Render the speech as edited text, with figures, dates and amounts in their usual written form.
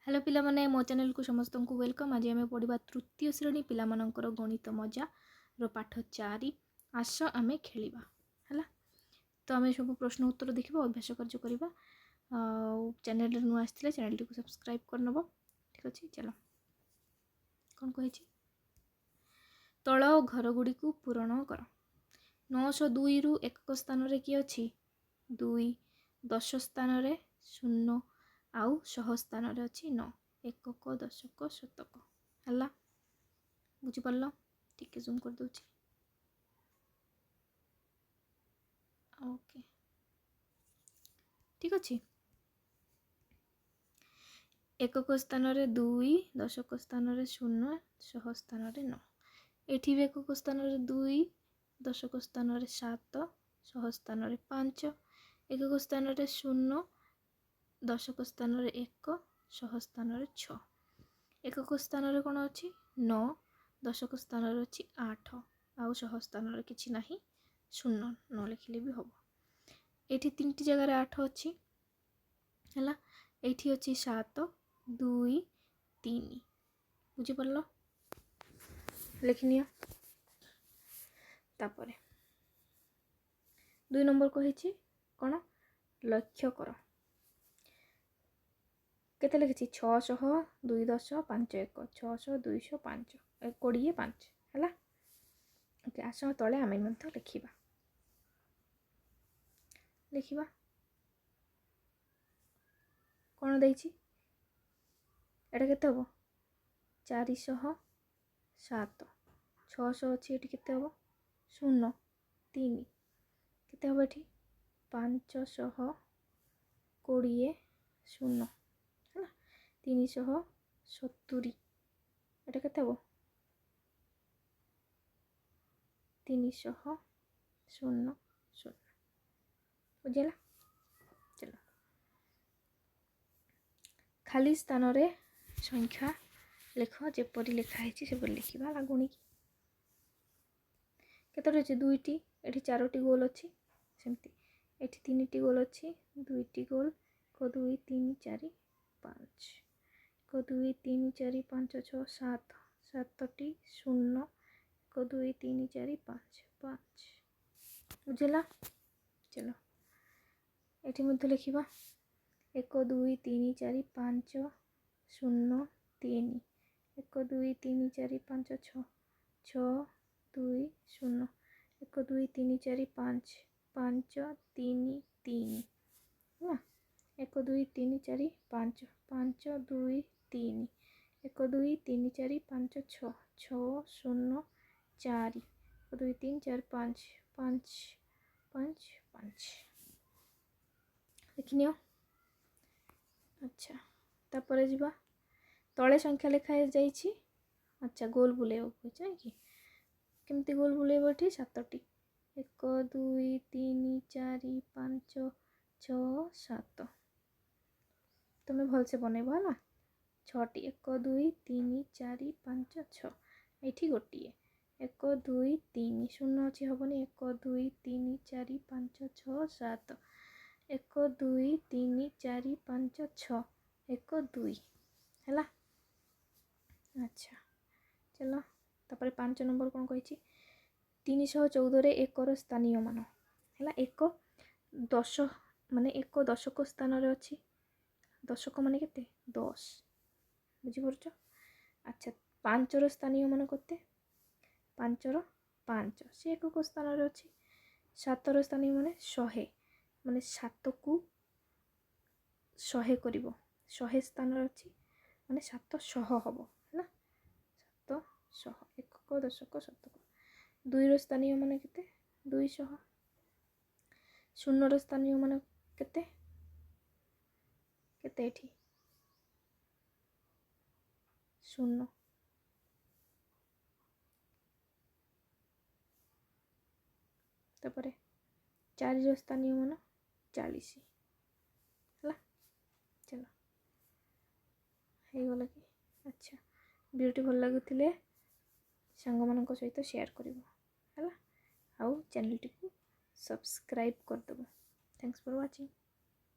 Hello पिला माने मो चैनल को समस्त को वेलकम। आज आम पढ़ा तृतीय श्रेणी पिला मानकर गणित मजा रो पाठ 4 आस आमे खेलिबा हला। तो आम सब प्रश्न उत्तर देखा अभ्यास कार्य करवा। चैनल नुआ आसते चैनल टी सब्सक्राइब करनब। ठीक अच्छे चलो कौन कही तल घर गुड़ी को पूरण कर। 902 रु एकक स्थान रे किए अच्छी 2 10 स्थान रे 0 आउ 100 स्थान रे अच्छी 9 एकक दशक शतक हला। बुझिपार टिके जूम कर दूची। ओके ठीक अच्छे। एकक स्थान रे 2 दशक स्थान रे 0 100 स्थान रे 9 एठी भी एकक स्थान रे 2 दशक स्थान रे 7 100 स्थान रे 5 एकक स्थान रे 0 दशक स्थान रे 1 100 स्थान रे 6 एकक स्थान रे कौन अच्छी 9 दशक स्थान रे अच्छी 8 आउ 100 स्थान रे किछि नाही 0 न लिखिले भी हम। एठी 3टी जगह रे 8 अच्छी हला। एठी अच्छी 7 2 3 बुझी पड़लो लिखनिया। तापरे 2 नंबर कहिछि कौन लक्ष्य कर केते लिखिछि 600 2 10 5 1 600 200 5 20 5 हला। ओके आस तले आमे मध्य लिखिबा लिखिबा कौन देछि एटा केते हो 400 7 600 अच्छी एटी केते हो 0 3 केते हो एठी 500 20 0 है 370 एटा केते हो 300 0 0 बुझेला। चलो खाली स्थान रे संख्या लिख जेपरी लिखाई सेपरी लिखा लागुणी केतोटी अच्छे 2टी एठी 4टी गोल अच्छी सेमती एठी 3टी गोल अच्छी 2टी गोल 1 2 3 4 5 1 2 3 4 5 6 7 7टी 0 1 2 3 4 5 5 बुझेला। चलो एठी मध्य लिखिबा 1 2 3 4 5 0 3 1 2 3 4 5 6 6 2 0 1 2 3 4 5 5 3 3 ना 1 2 3 4 5 5 2 3 1 2 3 4 5 6 6 0 4 1 2 3 4 5 5 5 5 लिखनियो। अच्छा तापर जीवा तले संख्या लिखा जाइछि। अच्छा गोल बुलेब बुझे कि केमती गोल बुलेब एठी 7टी 1 2 3 4 5 6 7 तुम्हें भल से बनैब है 6टी 1 2 3 4 5 6 एठी गोटे 1 2 3 0 अच्छी हेनी 1 2 3 4 5 6 7 1 2 3 4 5 6 1 2 है। अच्छा चलो तापर 5 नंबर कौन कही 314 रे 1 स्थानीय मान है 1 10 माने 1 दशक स्थान रे अच्छी दशक माने केते 10 बुझिपारछ। अच्छा 5 रो स्थानीय मान केते 5 रो 5 से एकक स्थान रे अच्छी 7 रो स्थानीय माने 100 माने 7 को 100 करिवो 100 स्थान रे अच्छी माने 700 हबो है ना 700 एकक दशक शतक 2 रो स्थानीय माने केते 200 0 रो स्थानीय माने केते केते एठी 0 तापर 4 रो स्थानीय मान 40 है। चलो हो गला कि अच्छा वीडियो भल लगुले सांग मान सहित शेयर कर आउ चैनल टी सब्सक्राइब करदेव। Thanks for watching.